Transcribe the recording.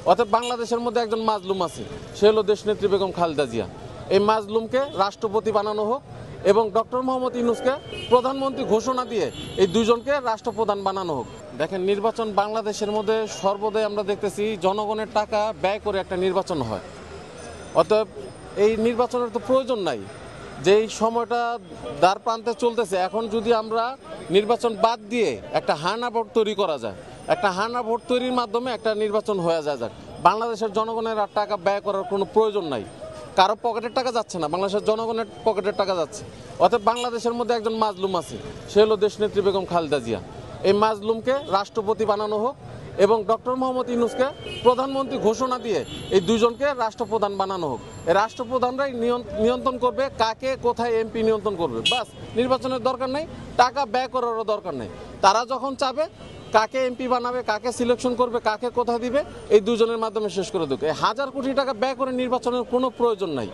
অতএব বাংলাদেশের মধ্যে একজন মাজলুম আছে, সে হলো দেশনেত্রী বেগম খালেদা জিয়া। এই মাজলুমকে রাষ্ট্রপতি বানানো হোক এবং ডক্টর মোহাম্মদ ইউনূসকে প্রধানমন্ত্রী ঘোষণা দিয়ে এই দুজনকে রাষ্ট্রপ্রধান বানানো হোক। দেখেন, নির্বাচন বাংলাদেশের মধ্যে সর্বদাই আমরা দেখতেছি জনগণের টাকা ব্যয় করে একটা নির্বাচন হয়। অতএব এই নির্বাচনের তো প্রয়োজন নাই, যেই সময়টা দ্বার প্রান্তে চলতেছে, এখন যদি আমরা নির্বাচন বাদ দিয়ে একটা হানা ভোট তৈরি করা যায়, একটা হানা ভোট তৈরির মাধ্যমে একটা নির্বাচন হয়ে যায় যাক। বাংলাদেশের জনগণের আর টাকা ব্যয় করার কোনো প্রয়োজন নাই, কারো পকেটের টাকা যাচ্ছে না, বাংলাদেশের জনগণের পকেটের টাকা যাচ্ছে। অতএব বাংলাদেশের মধ্যে একজন মাজলুম আছে, সে হলো দেশনেত্রী বেগম খালেদা জিয়া। এই মাজলুমকে রাষ্ট্রপতি বানানো হোক এবং ডক্টর মোহাম্মদ ইউনূসকে প্রধানমন্ত্রী ঘোষণা দিয়ে এই দুজনকে রাষ্ট্রপ্রধান বানানো হোক। এই রাষ্ট্রপ্রধানরাই নিয়ন্ত্রণ করবে কাকে কোথায় এমপি নিয়ন্ত্রণ করবে। বাস, নির্বাচনের দরকার নেই, টাকা ব্যয় করারও দরকার নেই। তারা যখন চাবে কাকে এমপি বানাবে, কাকে সিলেকশন করবে, কাকে কোথায় দিবে, এই দুজনের মাধ্যমে শেষ করে দেবে। 1000 কোটি টাকা ব্যয় করে নির্বাচনের কোনো প্রয়োজন নাই।